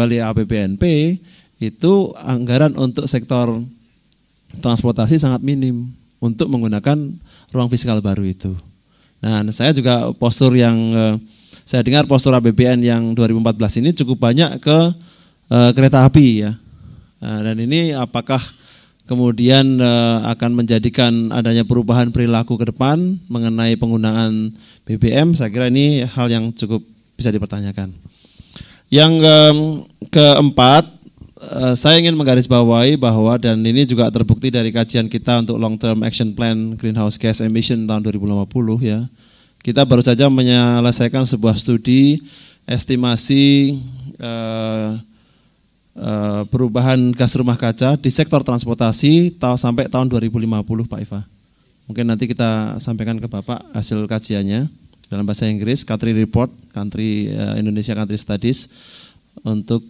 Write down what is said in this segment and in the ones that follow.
Bali APBNP itu anggaran untuk sektor transportasi sangat minim untuk menggunakan ruang fiskal baru itu. Nah, saya juga postur yang saya dengar postur APBN yang 2014 ini cukup banyak ke kereta api ya. Nah, dan ini apakah kemudian akan menjadikan adanya perubahan perilaku ke depan mengenai penggunaan BBM? Saya kira ini hal yang cukup bisa dipertanyakan. Yang keempat, saya ingin menggarisbawahi bahwa, dan ini juga terbukti dari kajian kita untuk Long Term Action Plan Greenhouse Gas Emission tahun 2050 ya. Kita baru saja menyelesaikan sebuah studi estimasi perubahan gas rumah kaca di sektor transportasi sampai tahun 2050 Pak Iva. Mungkin nanti kita sampaikan ke Bapak hasil kajiannya dalam bahasa Inggris, Country Report, Indonesia Country Studies untuk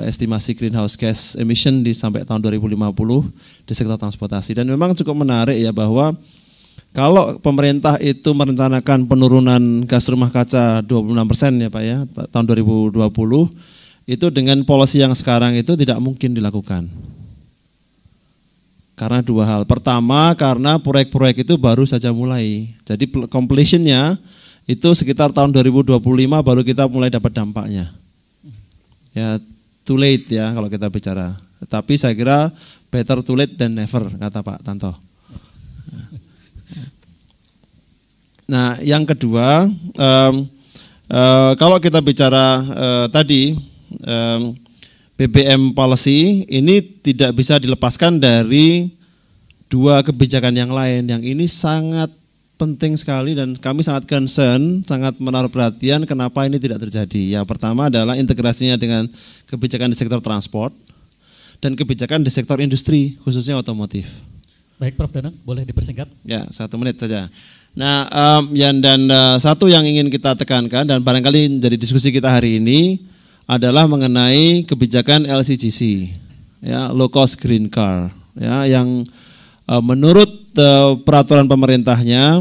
estimasi greenhouse gas emission sampai tahun 2050 di sektor transportasi. Dan memang cukup menarik ya bahwa kalau pemerintah itu merencanakan penurunan gas rumah kaca 26% ya Pak ya tahun 2020, itu dengan policy yang sekarang itu tidak mungkin dilakukan. Karena dua hal. Pertama, karena proyek-proyek itu baru saja mulai. Jadi completion-nya itu sekitar tahun 2025 baru kita mulai dapat dampaknya. Ya, too late ya kalau kita bicara. Tapi saya kira better too late than never, kata Pak Tanto. Nah, yang kedua, kalau kita bicara tadi, BBM policy ini tidak bisa dilepaskan dari dua kebijakan yang lain. Yang ini sangat penting sekali dan kami sangat concern, sangat menaruh perhatian kenapa ini tidak terjadi. Yang pertama adalah integrasinya dengan kebijakan di sektor transport dan kebijakan di sektor industri, khususnya otomotif. Baik Prof. Danang, boleh dipersingkat? Ya, 1 menit saja. Nah, satu yang ingin kita tekankan dan barangkali menjadi diskusi kita hari ini adalah mengenai kebijakan LCGC, ya, low cost green car, ya, yang menurut peraturan pemerintahnya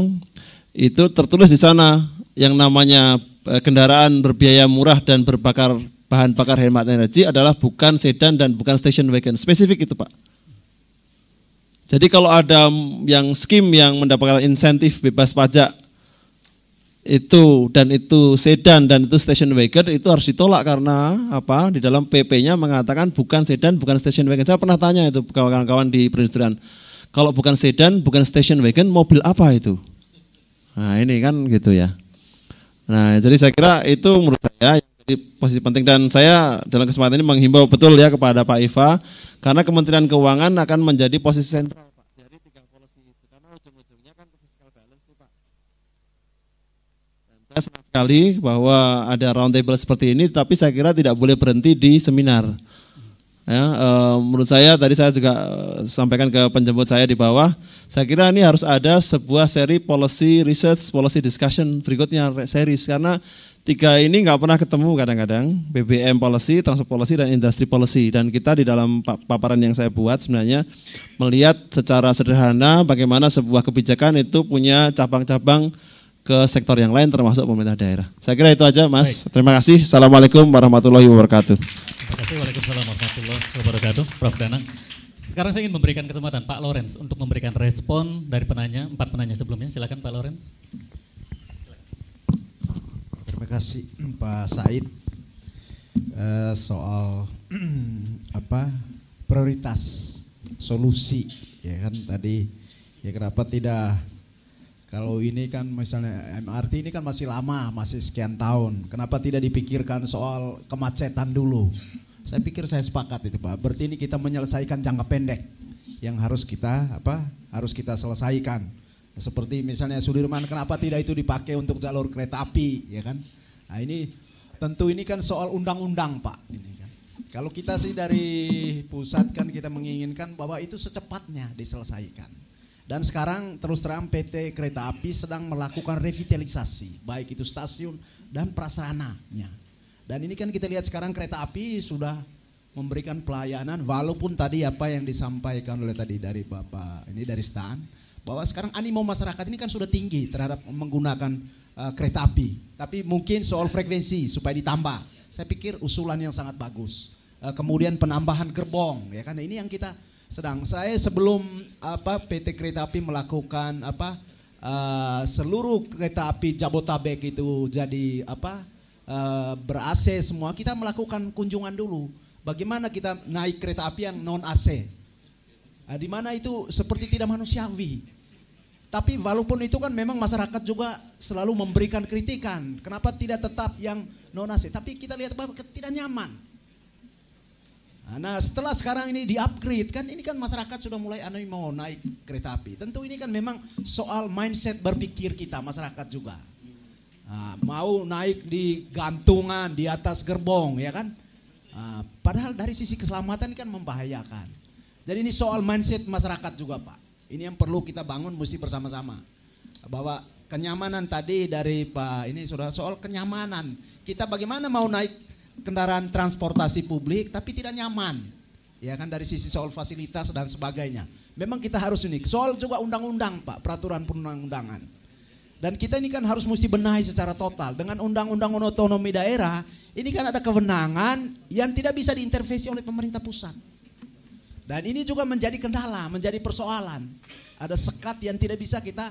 itu tertulis di sana yang namanya kendaraan berbiaya murah dan berbakar bahan bakar hemat energi adalah bukan sedan dan bukan station wagon. Spesifik itu Pak. Jadi kalau ada yang skim yang mendapatkan insentif bebas pajak itu dan itu sedan dan itu station wagon itu harus ditolak karena apa? Di dalam PP-nya mengatakan bukan sedan, bukan station wagon. Saya pernah tanya itu kawan-kawan di perindustrian. Kalau bukan sedan, bukan station wagon, mobil apa itu? Nah, ini kan gitu ya. Nah, jadi saya kira itu menurut saya jadi posisi penting dan saya dalam kesempatan ini menghimbau betul ya kepada Pak Iva karena Kementerian Keuangan akan menjadi posisi sentral Pak dari 3 policy itu karena ujung-ujungnya kan fiscal balance nih Pak. Dan saya senang sekali bahwa ada round table seperti ini tapi saya kira tidak boleh berhenti di seminar. Ya, menurut saya tadi saya juga sampaikan ke penjemput saya di bawah, saya kira ini harus ada sebuah seri policy research, policy discussion berikutnya series karena 3 ini nggak pernah ketemu kadang-kadang, BBM policy, transport policy dan industry policy dan kita di dalam paparan yang saya buat sebenarnya melihat secara sederhana bagaimana sebuah kebijakan itu punya cabang-cabang ke sektor yang lain termasuk pemerintah daerah. Saya kira itu aja Mas. Baik. Terima kasih. Assalamualaikum warahmatullahi wabarakatuh. Terima kasih. Waalaikumsalam warahmatullahi wabarakatuh. Prof. Danang. Sekarang saya ingin memberikan kesempatan Pak Lawrence untuk memberikan respon dari penanya, 4 penanya sebelumnya. Silakan Pak Lawrence. Terima kasih Pak Said. Soal prioritas solusi ya kan tadi ya kenapa tidak. Kalau ini kan misalnya MRT ini kan masih lama, masih sekian tahun. Kenapa tidak dipikirkan soal kemacetan dulu? Saya pikir saya sepakat itu Pak. Berarti ini kita menyelesaikan jangka pendek yang harus kita selesaikan. Seperti misalnya Sudirman, kenapa tidak itu dipakai untuk jalur kereta api, ya kan? Nah ini tentu ini kan soal undang-undang Pak. Ini kan. Kalau kita sih dari pusat kan kita menginginkan bahwa itu secepatnya diselesaikan. Dan sekarang terus terang PT Kereta Api sedang melakukan revitalisasi, baik itu stasiun dan prasarananya. Dan ini kan kita lihat sekarang kereta api sudah memberikan pelayanan, walaupun tadi apa yang disampaikan oleh tadi dari Bapak, ini dari Stan, bahwa sekarang animo masyarakat ini kan sudah tinggi terhadap menggunakan kereta api. Tapi mungkin soal frekuensi supaya ditambah. Saya pikir usulan yang sangat bagus. Kemudian penambahan gerbong, ya kan, ini yang kita saya sebelum PT Kereta Api melakukan seluruh kereta api Jabotabek itu jadi ber-AC semua, kita melakukan kunjungan dulu. Bagaimana kita naik kereta api yang non AC? Di mana itu seperti tidak manusiawi. Tapi walaupun itu kan memang masyarakat juga selalu memberikan kritikan. Kenapa tidak tetap yang non AC? Tapi kita lihat bahwa tidak nyaman. Nah setelah sekarang ini di-upgrade kan, ini kan masyarakat sudah mulai mau naik kereta api. Tentu ini kan memang soal mindset berpikir kita masyarakat juga. Mau naik di gantungan, di atas gerbong, ya kan. Padahal dari sisi keselamatan ini kan membahayakan. Jadi ini soal mindset masyarakat juga Pak. Ini yang perlu kita bangun mesti bersama-sama. Bahwa kenyamanan tadi dari Pak ini sudah soal kenyamanan. Kita bagaimana mau naik kendaraan transportasi publik tapi tidak nyaman, ya kan, dari sisi soal fasilitas dan sebagainya. Memang kita harus unik. Soal juga undang-undang Pak, peraturan perundang-undangan. Dan kita ini kan harus mesti benahi secara total. Dengan undang-undang otonomi daerah, ini kan ada kewenangan yang tidak bisa diintervensi oleh pemerintah pusat. Dan ini juga menjadi kendala, menjadi persoalan. Ada sekat yang tidak bisa kita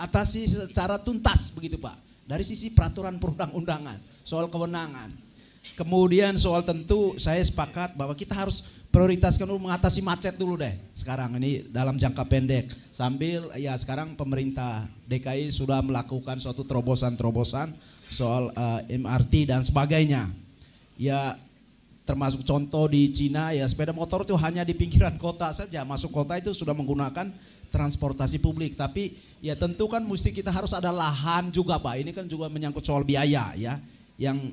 atasi secara tuntas begitu Pak. Dari sisi peraturan perundang-undangan, soal kewenangan. Kemudian soal tentu saya sepakat bahwa kita harus prioritaskan dulu mengatasi macet dulu deh sekarang ini dalam jangka pendek. Sambil ya sekarang pemerintah DKI sudah melakukan suatu terobosan-terobosan soal MRT dan sebagainya. Ya termasuk contoh di Cina ya sepeda motor itu hanya di pinggiran kota saja. Masuk kota itu sudah menggunakan transportasi publik. Tapi ya tentu kan mesti kita harus ada lahan juga Pak. Ini kan juga menyangkut soal biaya ya. Yang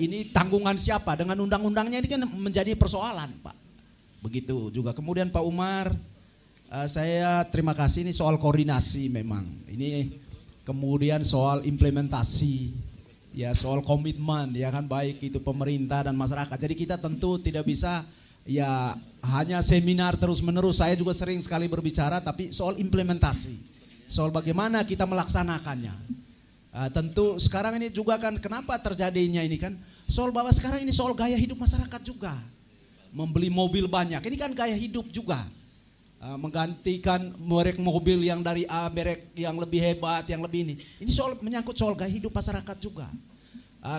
ini tanggungan siapa? Dengan undang-undangnya ini kan menjadi persoalan Pak. Begitu juga. Kemudian Pak Umar, saya terima kasih, ini soal koordinasi memang. Ini kemudian soal implementasi, ya soal komitmen, ya kan, baik itu pemerintah dan masyarakat. Jadi kita tentu tidak bisa ya hanya seminar terus-menerus. Saya juga sering sekali berbicara, tapi soal implementasi, soal bagaimana kita melaksanakannya. Tentu sekarang ini juga kan kenapa terjadinya ini kan soal bahwa sekarang ini soal gaya hidup masyarakat juga. Membeli mobil banyak, ini kan gaya hidup juga. Menggantikan merek mobil yang dari A, merek yang lebih hebat, yang lebih ini. Ini soal menyangkut soal gaya hidup masyarakat juga.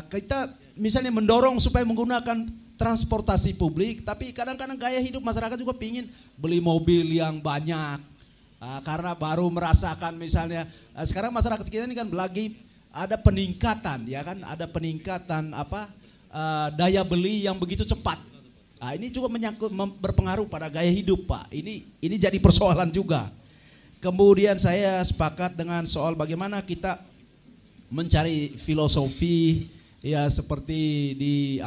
Kita misalnya mendorong supaya menggunakan transportasi publik, tapi kadang-kadang gaya hidup masyarakat juga pingin beli mobil yang banyak. Karena baru merasakan misalnya sekarang masyarakat kita ini kan lagi ada peningkatan, ya kan, ada peningkatan daya beli yang begitu cepat. Ini juga menyangkut berpengaruh pada gaya hidup Pak. Ini jadi persoalan juga. Kemudian saya sepakat dengan soal bagaimana kita mencari filosofi ya seperti di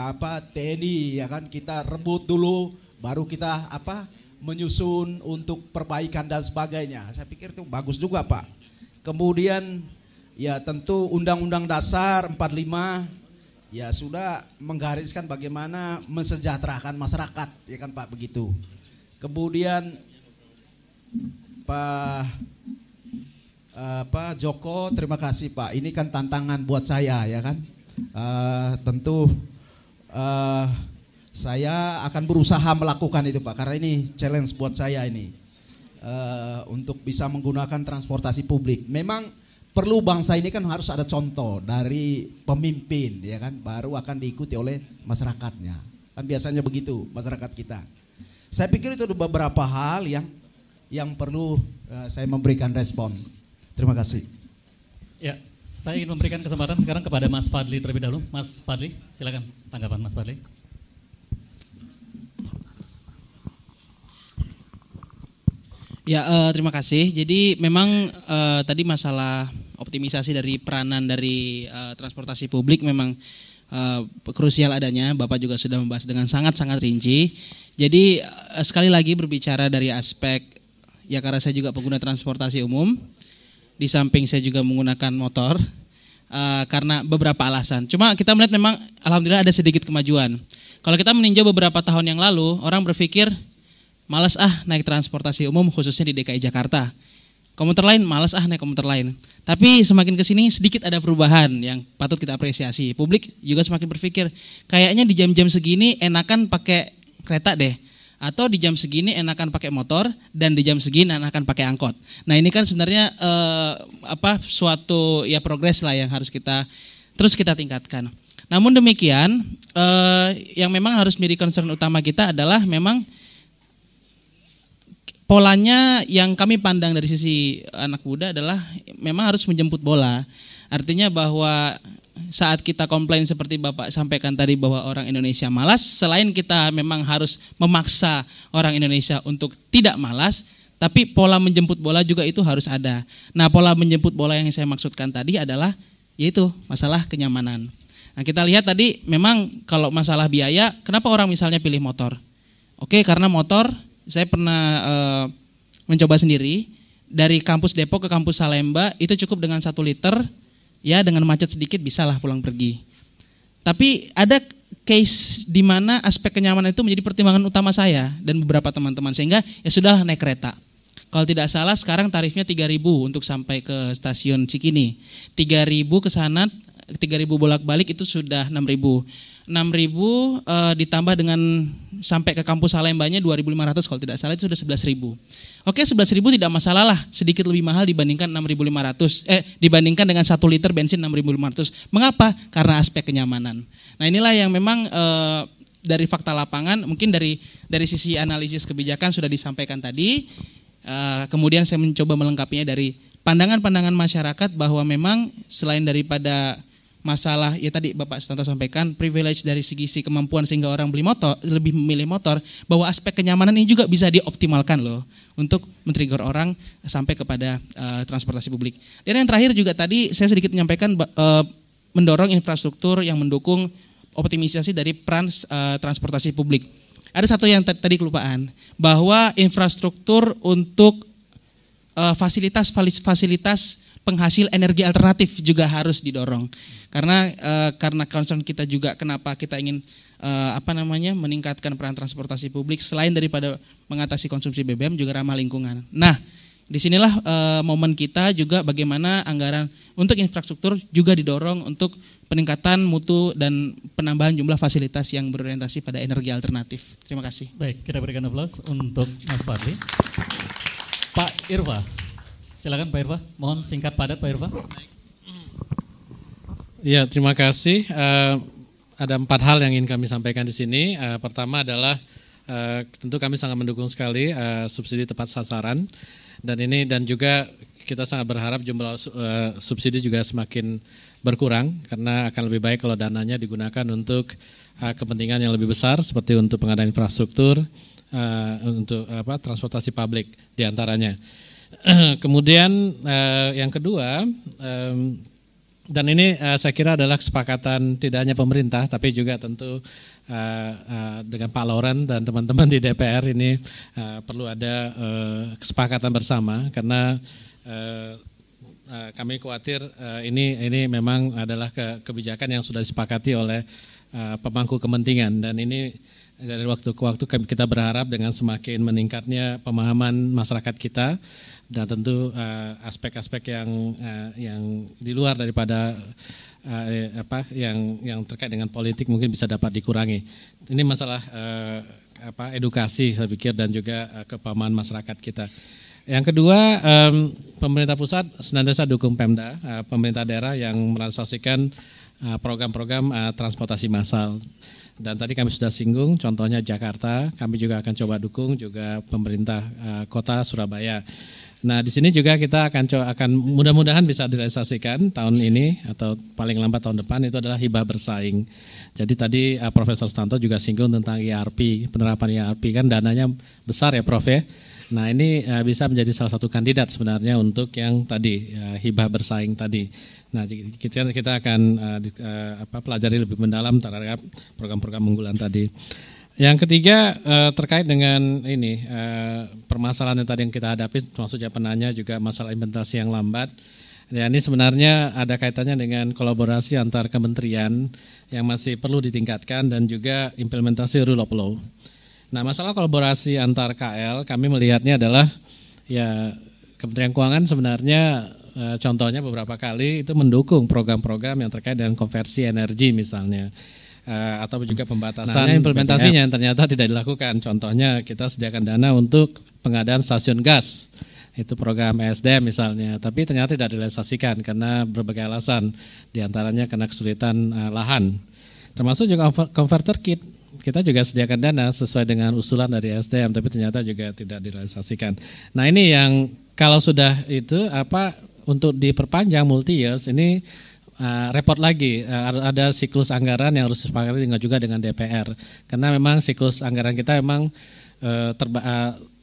TNI, ya kan, kita rebut dulu baru kita menyusun untuk perbaikan dan sebagainya. Saya pikir itu bagus juga Pak. Kemudian ya tentu Undang-Undang Dasar 45 ya sudah menggariskan bagaimana mensejahterakan masyarakat, ya kan Pak, begitu. Kemudian Pak Joko, terima kasih Pak. Ini kan tantangan buat saya, ya kan. Tentu saya akan berusaha melakukan itu Pak, karena ini challenge buat saya ini untuk bisa menggunakan transportasi publik. Memang perlu bangsa ini kan harus ada contoh dari pemimpin, ya kan, baru akan diikuti oleh masyarakatnya. Kan biasanya begitu masyarakat kita. Saya pikir itu beberapa hal yang perlu saya memberikan respon. Terima kasih. Ya, saya ingin memberikan kesempatan sekarang kepada Mas Fadli terlebih dahulu. Mas Fadli, silakan tanggapan Mas Fadli. Ya, terima kasih. Jadi memang tadi masalah optimisasi dari peranan dari transportasi publik memang krusial adanya. Bapak juga sudah membahas dengan sangat-sangat rinci. Jadi sekali lagi berbicara dari aspek, ya karena saya juga pengguna transportasi umum, di samping saya juga menggunakan motor karena beberapa alasan. Cuma kita melihat memang alhamdulillah ada sedikit kemajuan. Kalau kita meninjau beberapa tahun yang lalu, orang berpikir malas naik transportasi umum khususnya di DKI Jakarta. Komuter lain malas naik komuter lain. Tapi semakin kesini sedikit ada perubahan yang patut kita apresiasi. Publik juga semakin berpikir, kayaknya di jam-jam segini enakan pakai kereta deh. Atau di jam segini enakan pakai motor dan di jam segini enakan pakai angkot. Nah ini kan sebenarnya suatu ya progres lah yang harus kita terus kita tingkatkan. Namun demikian yang memang harus menjadi concern utama kita adalah memang polanya yang kami pandang dari sisi anak muda adalah memang harus menjemput bola. Artinya bahwa saat kita komplain seperti Bapak sampaikan tadi bahwa orang Indonesia malas, selain kita memang harus memaksa orang Indonesia untuk tidak malas, tapi pola menjemput bola juga itu harus ada. Nah, pola menjemput bola yang saya maksudkan tadi adalah yaitu masalah kenyamanan. Nah, kita lihat tadi memang kalau masalah biaya, kenapa orang misalnya pilih motor? Oke, karena motor saya pernah mencoba sendiri dari kampus Depok ke kampus Salemba itu cukup dengan 1 liter. Ya dengan macet sedikit bisalah pulang pergi. Tapi ada case di mana aspek kenyamanan itu menjadi pertimbangan utama saya dan beberapa teman-teman sehingga ya sudah naik kereta. Kalau tidak salah sekarang tarifnya 3.000 untuk sampai ke stasiun Cikini. 3.000 ke sana, 3.000 bolak-balik itu sudah 6.000. 6.000 ditambah dengan sampai ke kampus Salembanya 2.500 kalau tidak salah itu sudah 11.000. Oke, 11.000 tidak masalah lah, sedikit lebih mahal dibandingkan 6.500 dibandingkan dengan 1 liter bensin 6.500. Mengapa? Karena aspek kenyamanan. Nah, inilah yang memang dari fakta lapangan mungkin dari sisi analisis kebijakan sudah disampaikan tadi. Kemudian saya mencoba melengkapinya dari pandangan-pandangan masyarakat bahwa memang selain daripada masalah ya tadi Bapak Sutanto sampaikan privilege dari segi kemampuan sehingga orang beli motor lebih memilih motor, bahwa aspek kenyamanan ini juga bisa dioptimalkan loh untuk men-trigger orang sampai kepada transportasi publik. Dan yang terakhir juga tadi saya sedikit menyampaikan mendorong infrastruktur yang mendukung optimisasi dari peran transportasi publik. Ada satu yang tadi kelupaan, bahwa infrastruktur untuk fasilitas penghasil energi alternatif juga harus didorong. Karena concern kita juga kenapa kita ingin meningkatkan peran transportasi publik selain daripada mengatasi konsumsi BBM juga ramah lingkungan. Nah, disinilah momen kita juga bagaimana anggaran untuk infrastruktur juga didorong untuk peningkatan mutu dan penambahan jumlah fasilitas yang berorientasi pada energi alternatif. Terima kasih. Baik, kita berikan aplaus untuk Mas Fadli. Pak Irva. Silakan Pak Irva, mohon singkat padat Pak Irva. Ya, terima kasih. Ada 4 hal yang ingin kami sampaikan di sini. Pertama adalah tentu kami sangat mendukung sekali subsidi tepat sasaran dan juga kita sangat berharap jumlah subsidi juga semakin berkurang karena akan lebih baik kalau dananya digunakan untuk kepentingan yang lebih besar seperti untuk pengadaan infrastruktur, untuk transportasi publik diantaranya. Kemudian yang kedua, dan ini saya kira adalah kesepakatan tidak hanya pemerintah tapi juga tentu dengan Pak Loren dan teman-teman di DPR ini perlu ada kesepakatan bersama karena kami khawatir ini memang adalah kebijakan yang sudah disepakati oleh pemangku kepentingan dan ini dari waktu ke waktu kita berharap dengan semakin meningkatnya pemahaman masyarakat kita dan tentu aspek-aspek yang di luar daripada yang terkait dengan politik mungkin bisa dapat dikurangi. Ini masalah edukasi saya pikir dan juga kepahaman masyarakat kita. Yang kedua, pemerintah pusat senantiasa dukung Pemda, pemerintah daerah yang merealisasikan program-program transportasi massal. Dan tadi kami sudah singgung, contohnya Jakarta, kami juga akan coba dukung juga pemerintah kota Surabaya. Nah, di sini juga kita akan mudah-mudahan bisa direalisasikan tahun ini atau paling lambat tahun depan itu adalah hibah bersaing. Jadi tadi Profesor Sutanto juga singgung tentang ERP, penerapan ERP kan dananya besar ya Prof ya. Nah, ini bisa menjadi salah satu kandidat sebenarnya untuk yang tadi hibah bersaing tadi. Nah, kita akan pelajari lebih mendalam terhadap program-program unggulan tadi. Yang ketiga terkait dengan ini permasalahan yang tadi yang kita hadapi, maksudnya penanya juga masalah implementasi yang lambat. Ya, ini sebenarnya ada kaitannya dengan kolaborasi antar kementerian yang masih perlu ditingkatkan dan juga implementasi rule of law. Nah, masalah kolaborasi antar KL kami melihatnya adalah ya Kementerian Keuangan sebenarnya contohnya beberapa kali itu mendukung program-program yang terkait dengan konversi energi misalnya. Atau juga pembatasan implementasinya yang ternyata tidak dilakukan. Contohnya kita sediakan dana untuk pengadaan stasiun gas. Itu program ESDM misalnya, tapi ternyata tidak direalisasikan karena berbagai alasan, diantaranya karena kesulitan lahan. Termasuk juga converter kit, kita juga sediakan dana sesuai dengan usulan dari ESDM, tapi ternyata juga tidak direalisasikan. Nah ini yang kalau sudah itu untuk diperpanjang multi years ini repot lagi, ada siklus anggaran yang harus disepakati juga dengan DPR, karena memang siklus anggaran kita memang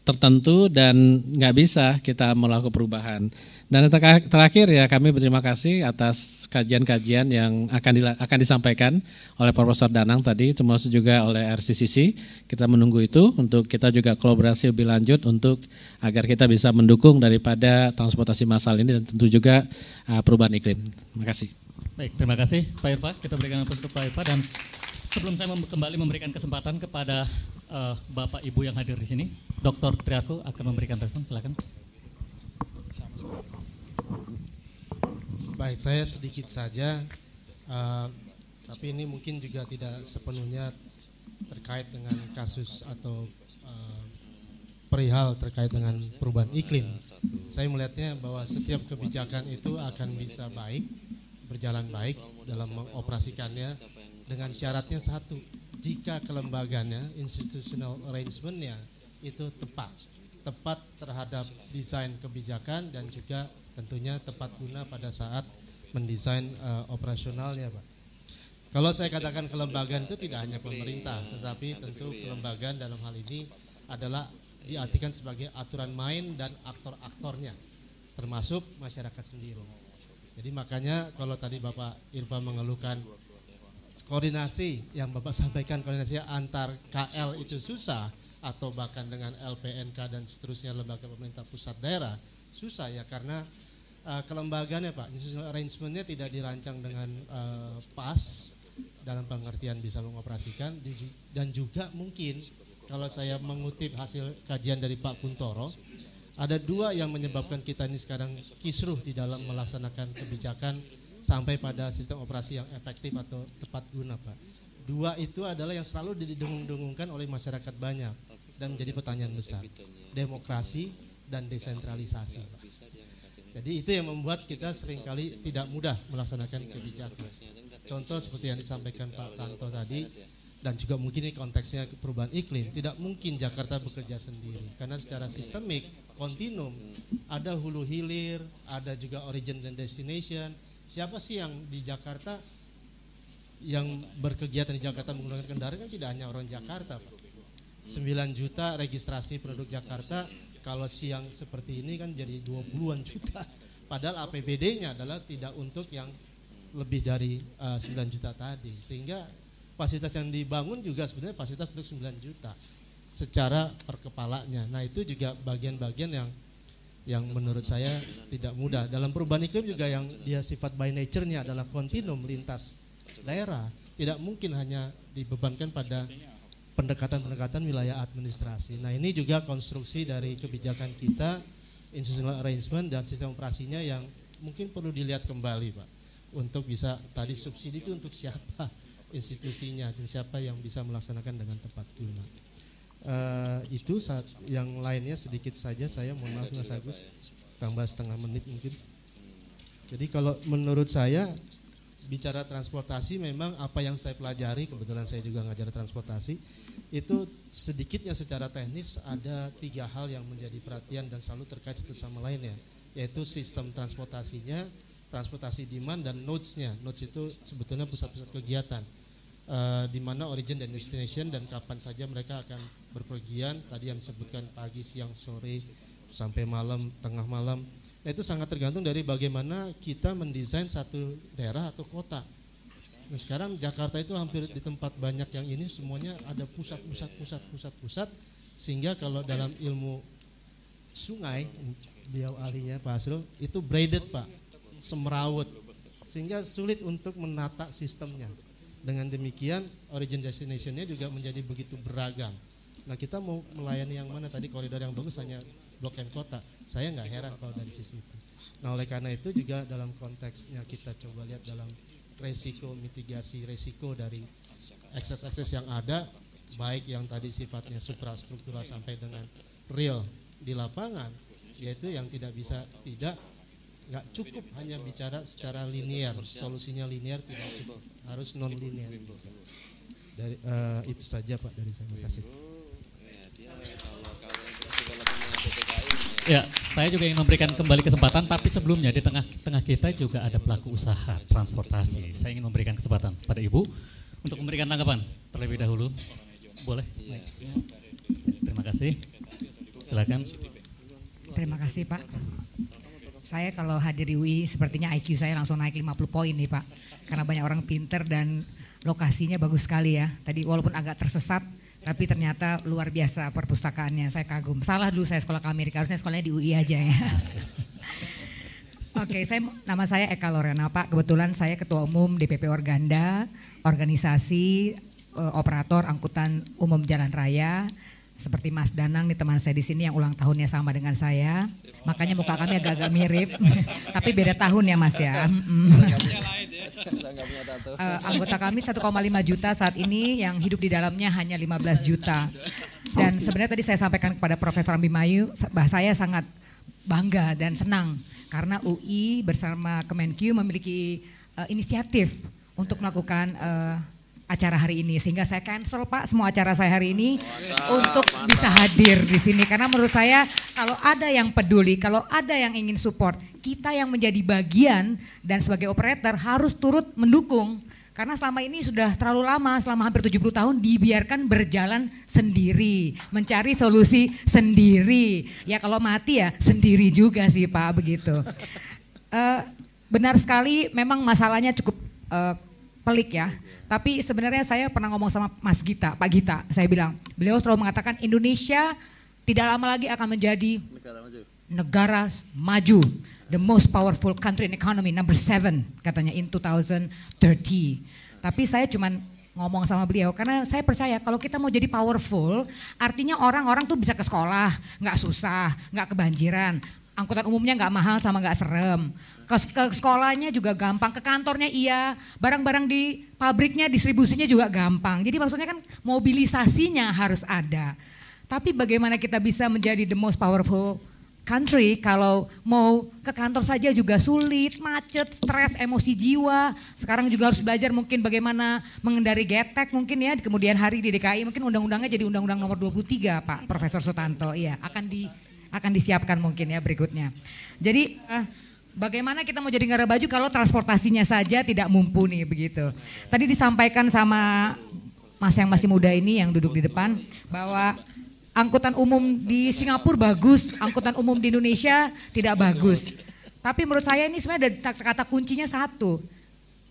tertentu dan nggak bisa kita melakukan perubahan. Dan terakhir ya kami berterima kasih atas kajian-kajian yang akan disampaikan oleh Profesor Danang tadi, termasuk juga oleh RCCC. Kita menunggu itu untuk kita juga kolaborasi lebih lanjut untuk agar kita bisa mendukung daripada transportasi massal ini dan tentu juga perubahan iklim. Terima kasih. Baik, terima kasih Pak Irfa. Kita berikan aplaus untuk Pak Irfa, dan sebelum saya kembali memberikan kesempatan kepada Bapak Ibu yang hadir di sini, Dr. Triarko akan memberikan respon. Silakan. Baik, saya sedikit saja, tapi ini mungkin juga tidak sepenuhnya terkait dengan kasus atau perihal terkait dengan perubahan iklim. Saya melihatnya bahwa setiap kebijakan itu akan bisa baik, berjalan baik dalam mengoperasikannya dengan syaratnya satu, jika kelembagaannya, institutional arrangementnya itu tepat terhadap desain kebijakan dan juga tentunya tepat guna pada saat mendesain operasionalnya, Pak. Kalau saya katakan kelembagaan itu tidak hanya pemerintah, tetapi tentu kelembagaan dalam hal ini adalah diartikan sebagai aturan main dan aktor-aktornya, termasuk masyarakat sendiri. Jadi makanya kalau tadi Bapak Irfa mengeluhkan koordinasi yang Bapak sampaikan, koordinasi antar KL itu susah, atau bahkan dengan LPNK dan seterusnya lembaga pemerintah pusat daerah susah ya, karena kelembagaannya Pak, institutional arrangementnya tidak dirancang dengan pas dalam pengertian bisa mengoperasikan, dan juga mungkin kalau saya mengutip hasil kajian dari Pak Kuntoro, ada dua yang menyebabkan kita ini sekarang kisruh di dalam melaksanakan kebijakan sampai pada sistem operasi yang efektif atau tepat guna, Pak. Dua itu adalah yang selalu didengung-dengungkan oleh masyarakat banyak dan menjadi pertanyaan besar, demokrasi dan desentralisasi, Pak. Jadi itu yang membuat kita seringkali tidak mudah melaksanakan kebijakan. Contoh seperti yang disampaikan Pak Tanto tadi, dan juga mungkin ini konteksnya perubahan iklim, tidak mungkin Jakarta bekerja sendiri, karena secara sistemik, kontinum, ada hulu hilir, ada juga origin dan destination. Siapa sih yang di Jakarta yang berkegiatan di Jakarta menggunakan kendaraan? Kan tidak hanya orang Jakarta, Pak. 9 juta registrasi penduduk Jakarta, kalau siang seperti ini kan jadi 20-an juta. Padahal APBD-nya adalah tidak untuk yang lebih dari 9 juta tadi. Sehingga fasilitas yang dibangun juga sebenarnya fasilitas untuk 9 juta secara per kepalanya. Nah itu juga bagian-bagian yang menurut saya tidak mudah. Dalam perubahan iklim juga yang dia sifat by nature-nya adalah kontinum lintas daerah, tidak mungkin hanya dibebankan pada pendekatan-pendekatan wilayah administrasi. Nah ini juga konstruksi dari kebijakan kita, institutional arrangement dan sistem operasinya yang mungkin perlu dilihat kembali, Pak, untuk bisa tadi subsidi itu untuk siapa institusinya dan siapa yang bisa melaksanakan dengan tepat guna. Itu yang lainnya sedikit saja saya mohon maaf Mas Agus, tambah setengah menit mungkin. Jadi kalau menurut saya bicara transportasi, memang apa yang saya pelajari, kebetulan saya juga ngajar transportasi, itu sedikitnya secara teknis ada 3 hal yang menjadi perhatian dan selalu terkait satu sama lainnya, yaitu sistem transportasinya, transportasi demand dan nodes-nya. Nodes itu sebetulnya pusat-pusat kegiatan, di mana origin dan destination dan kapan saja mereka akan berpergian, tadi yang disebutkan pagi, siang, sore, sampai malam, tengah malam. Itu sangat tergantung dari bagaimana kita mendesain satu daerah atau kota. Nah, sekarang Jakarta itu hampir di tempat banyak yang ini semuanya ada pusat, sehingga kalau dalam ilmu sungai, beliau ahlinya Pak Asrul, itu braided Pak, semrawut, sehingga sulit untuk menata sistemnya. Dengan demikian origin destination-nya juga menjadi begitu beragam. Nah kita mau melayani yang mana tadi, koridor yang bagus hanya Blok M kota. Saya nggak heran kalau dari sisi itu. Nah oleh karena itu juga dalam konteksnya kita coba lihat dalam resiko, mitigasi resiko dari akses-akses yang ada, baik yang tadi sifatnya suprastruktural sampai dengan real di lapangan, yaitu yang nggak cukup hanya bicara secara linear, solusinya linear tidak cukup, harus non linear. Dari itu saja Pak dari saya. Terima kasih. Ya, saya juga ingin memberikan kembali kesempatan, tapi sebelumnya di tengah kita juga ada pelaku usaha transportasi. Saya ingin memberikan kesempatan pada Ibu untuk memberikan tanggapan terlebih dahulu. Boleh? Terima kasih. Silakan. Terima kasih Pak. Saya kalau hadir di UI sepertinya IQ saya langsung naik 50 poin nih Pak. Karena banyak orang pinter dan lokasinya bagus sekali ya. Tadi walaupun agak tersesat, tapi ternyata luar biasa perpustakaannya, saya kagum. Salah dulu saya sekolah ke Amerika, harusnya sekolahnya di UI aja ya. Oke, nama saya Eka Lorena Pak, kebetulan saya Ketua Umum DPP Organda, organisasi operator angkutan umum jalan raya. Seperti Mas Danang nih teman saya di sini yang ulang tahunnya sama dengan saya, makanya muka kami agak-agak mirip, tapi beda tahun ya Mas ya. Anggota kami 1,5 juta saat ini, yang hidup di dalamnya hanya 15 juta. Dan sebenarnya tadi saya sampaikan kepada Profesor Abimayu, saya sangat bangga dan senang karena UI bersama Kemenq memiliki inisiatif untuk melakukan acara hari ini, sehingga saya cancel Pak semua acara saya hari ini untuk bisa hadir di sini, karena menurut saya kalau ada yang peduli, kalau ada yang ingin support, kita yang menjadi bagian dan sebagai operator harus turut mendukung, karena selama ini sudah terlalu lama, selama hampir 70 tahun dibiarkan berjalan sendiri, mencari solusi sendiri, ya kalau mati ya sendiri juga sih Pak begitu. Benar sekali, memang masalahnya cukup pelik ya. Tapi sebenarnya saya pernah ngomong sama Mas Gita, Pak Gita, saya bilang, beliau selalu mengatakan Indonesia tidak lama lagi akan menjadi negara maju, the most powerful country in economy, number 7 katanya in 2030. Tapi saya cuman ngomong sama beliau karena saya percaya kalau kita mau jadi powerful, artinya orang-orang tuh bisa ke sekolah, nggak susah, nggak kebanjiran. Angkutan umumnya nggak mahal sama nggak serem, ke sekolahnya juga gampang, ke kantornya iya, barang-barang di pabriknya distribusinya juga gampang. Jadi maksudnya kan mobilisasinya harus ada. Tapi bagaimana kita bisa menjadi the most powerful country kalau mau ke kantor saja juga sulit, macet, stres, emosi jiwa. Sekarang juga harus belajar mungkin bagaimana mengendari getek mungkin ya di kemudian hari di DKI, mungkin undang-undangnya jadi undang-undang nomor 23 Pak Profesor Sutanto, iya akan disiapkan mungkin ya berikutnya. Jadi bagaimana kita mau jadi negara baju kalau transportasinya saja tidak mumpuni begitu. Tadi disampaikan sama Mas yang masih muda ini yang duduk di depan bahwa angkutan umum di Singapura bagus, angkutan umum di Indonesia tidak bagus. Tapi menurut saya ini sebenarnya ada kata kuncinya satu.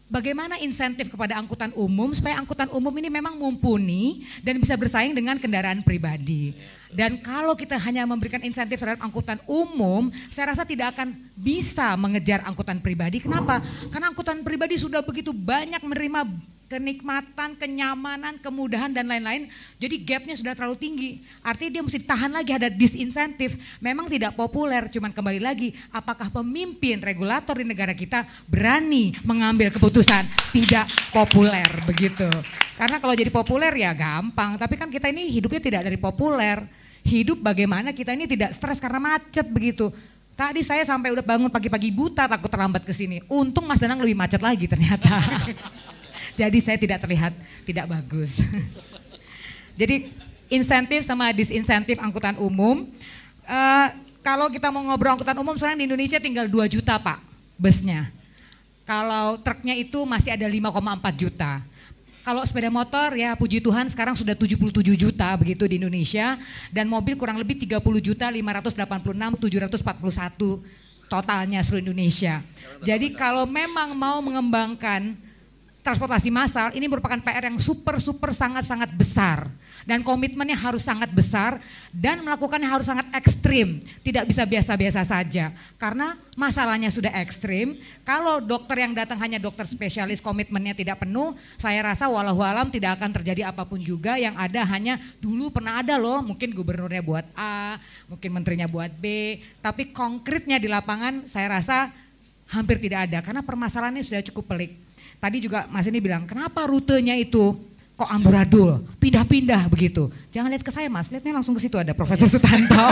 Bagaimana insentif kepada angkutan umum supaya angkutan umum ini memang mumpuni dan bisa bersaing dengan kendaraan pribadi. Dan kalau kita hanya memberikan insentif terhadap angkutan umum, saya rasa tidak akan bisa mengejar angkutan pribadi. Kenapa? Karena angkutan pribadi sudah begitu banyak menerima kenikmatan, kenyamanan, kemudahan dan lain-lain. Jadi gapnya sudah terlalu tinggi. Artinya dia mesti tahan lagi, ada disinsentif. Memang tidak populer, cuman kembali lagi apakah pemimpin regulator di negara kita berani mengambil keputusan tidak populer begitu. Karena kalau jadi populer ya gampang, tapi kan kita ini hidupnya tidak dari populer. Hidup bagaimana kita ini tidak stres karena macet begitu. Tadi saya sampai udah bangun pagi-pagi buta takut terlambat ke sini. Untung Mas Danang lebih macet lagi ternyata. Jadi saya tidak terlihat tidak bagus. Jadi insentif sama disinsentif angkutan umum. Kalau kita mau ngobrol angkutan umum sekarang di Indonesia tinggal 2 juta Pak busnya. Kalau truknya itu masih ada 5,4 juta. Kalau sepeda motor ya puji Tuhan sekarang sudah 77 juta begitu di Indonesia. Dan mobil kurang lebih 30 juta 586 741 totalnya seluruh Indonesia. Jadi kalau memang mau mengembangkan transportasi massal ini merupakan PR yang super sangat besar dan komitmennya harus sangat besar dan melakukannya harus sangat ekstrim, tidak bisa biasa-biasa saja karena masalahnya sudah ekstrim. Kalau dokter yang datang hanya dokter spesialis, komitmennya tidak penuh, saya rasa walau alam tidak akan terjadi apapun juga. Yang ada hanya dulu pernah ada loh, mungkin gubernurnya buat A, mungkin menterinya buat B, tapi konkretnya di lapangan saya rasa hampir tidak ada karena permasalahannya sudah cukup pelik. Tadi juga Mas ini bilang, kenapa rutenya itu kok amburadul, pindah-pindah begitu. Jangan lihat ke saya Mas, lihatnya langsung ke situ ada Profesor Sutanto.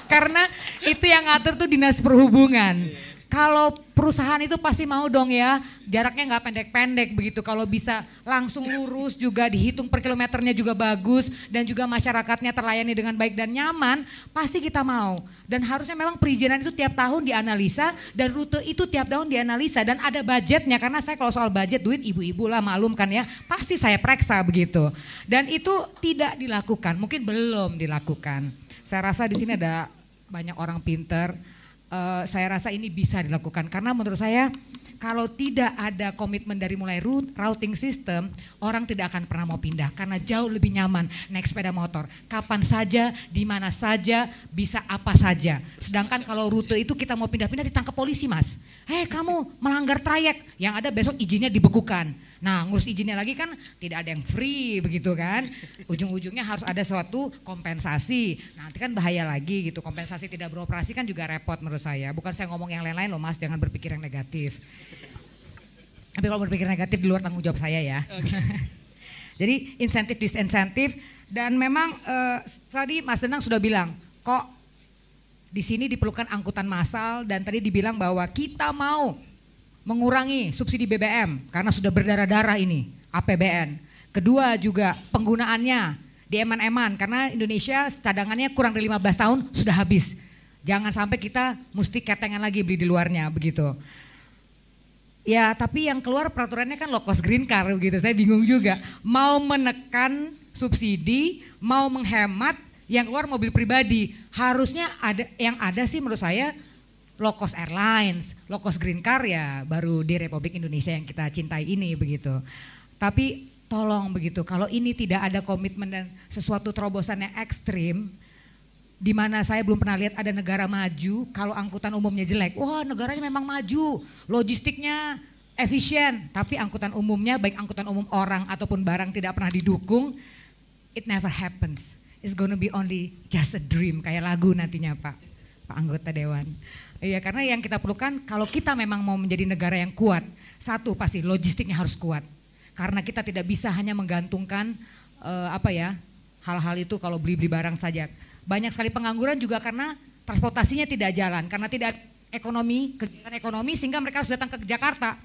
Karena itu yang ngatur tuh Dinas Perhubungan. Kalau perusahaan itu pasti mau dong ya, jaraknya nggak pendek-pendek begitu. Kalau bisa langsung lurus juga, dihitung per kilometernya juga bagus, dan juga masyarakatnya terlayani dengan baik dan nyaman, pasti kita mau. Dan harusnya memang perizinan itu tiap tahun dianalisa, dan rute itu tiap tahun dianalisa, dan ada budgetnya. Karena saya kalau soal budget, duit ibu-ibu lah maklum kan ya, pasti saya periksa begitu. Dan itu tidak dilakukan, mungkin belum dilakukan. Saya rasa di sini ada banyak orang pinter. Saya rasa ini bisa dilakukan karena menurut saya kalau tidak ada komitmen dari mulai routing system, orang tidak akan pernah mau pindah karena jauh lebih nyaman naik sepeda motor. Kapan saja, di mana saja, bisa apa saja. Sedangkan kalau rute itu kita mau pindah-pindah ditangkap polisi Mas. Kamu melanggar trayek, yang ada besok izinnya dibekukan. Nah ngurus izinnya lagi kan tidak ada yang free begitu kan. Ujung-ujungnya harus ada suatu kompensasi. Nanti kan bahaya lagi gitu, kompensasi tidak beroperasi kan juga repot menurut saya. Bukan saya ngomong yang lain-lain loh Mas, jangan berpikir yang negatif. Tapi kalau berpikir negatif di luar tanggung jawab saya ya. Okay. Jadi insentif disinsentif dan memang tadi Mas Denang sudah bilang kok di sini diperlukan angkutan massal dan tadi dibilang bahwa kita mau mengurangi subsidi BBM karena sudah berdarah-darah ini APBN. Kedua juga penggunaannya di eman-eman karena Indonesia cadangannya kurang dari 15 tahun sudah habis. Jangan sampai kita mesti ketengan lagi beli di luarnya begitu. Ya tapi yang keluar peraturannya kan low cost green car begitu, saya bingung juga. Mau menekan subsidi, mau menghemat, yang keluar mobil pribadi. Harusnya ada yang ada sih menurut saya low cost airlines, low cost green car ya baru di Republik Indonesia yang kita cintai ini begitu. Tapi tolong begitu, kalau ini tidak ada komitmen dan sesuatu terobosan yang ekstrim, di mana saya belum pernah lihat ada negara maju kalau angkutan umumnya jelek. Wah negaranya memang maju, logistiknya efisien, tapi angkutan umumnya baik angkutan umum orang ataupun barang tidak pernah didukung, it never happens. It's gonna be only just a dream kayak lagu nantinya Pak anggota Dewan. Iya karena yang kita perlukan kalau kita memang mau menjadi negara yang kuat, satu pasti logistiknya harus kuat. Karena kita tidak bisa hanya menggantungkan hal-hal itu kalau beli-beli barang saja. Banyak sekali pengangguran juga karena transportasinya tidak jalan, karena tidak kegiatan ekonomi sehingga mereka harus datang ke Jakarta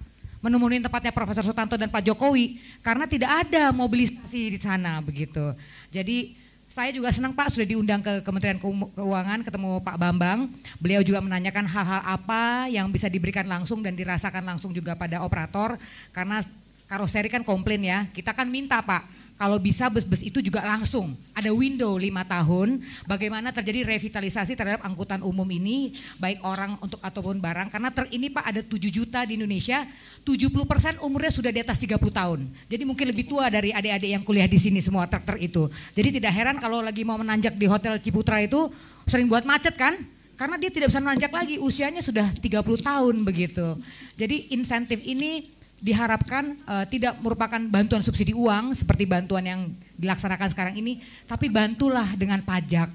menemui tempatnya Profesor Sutanto dan Pak Jokowi karena tidak ada mobilisasi di sana begitu. Jadi saya juga senang Pak sudah diundang ke Kementerian Keuangan ketemu Pak Bambang. Beliau juga menanyakan hal-hal apa yang bisa diberikan langsung dan dirasakan langsung juga pada operator. Karena karoseri kan komplain ya, kita kan minta Pak kalau bisa bus-bus itu juga langsung ada window 5 tahun. Bagaimana terjadi revitalisasi terhadap angkutan umum ini baik orang untuk ataupun barang. Karena ini Pak ada 7 juta di Indonesia, 70% umurnya sudah di atas 30 tahun. Jadi mungkin lebih tua dari adik-adik yang kuliah di sini semua truk itu. Jadi tidak heran kalau lagi mau menanjak di Hotel Ciputra itu sering buat macet kan? Karena dia tidak bisa menanjak lagi, usianya sudah 30 tahun begitu. Jadi insentif ini diharapkan tidak merupakan bantuan subsidi uang seperti bantuan yang dilaksanakan sekarang ini, tapi bantulah dengan pajak,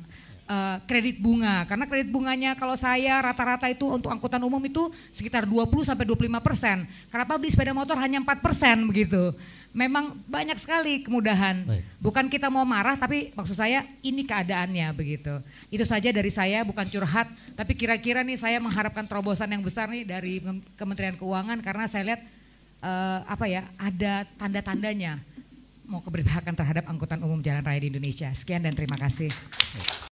kredit bunga. Karena kredit bunganya kalau saya rata-rata itu untuk angkutan umum itu sekitar 20-25%. Kenapa beli sepeda motor hanya 4% begitu? Memang banyak sekali kemudahan. Baik. Bukan kita mau marah, tapi maksud saya ini keadaannya begitu. Itu saja dari saya, bukan curhat, tapi kira-kira nih saya mengharapkan terobosan yang besar nih dari Kementerian Keuangan karena saya lihat ada tanda-tandanya mau keberpihakan terhadap angkutan umum jalan raya di Indonesia. Sekian dan terima kasih.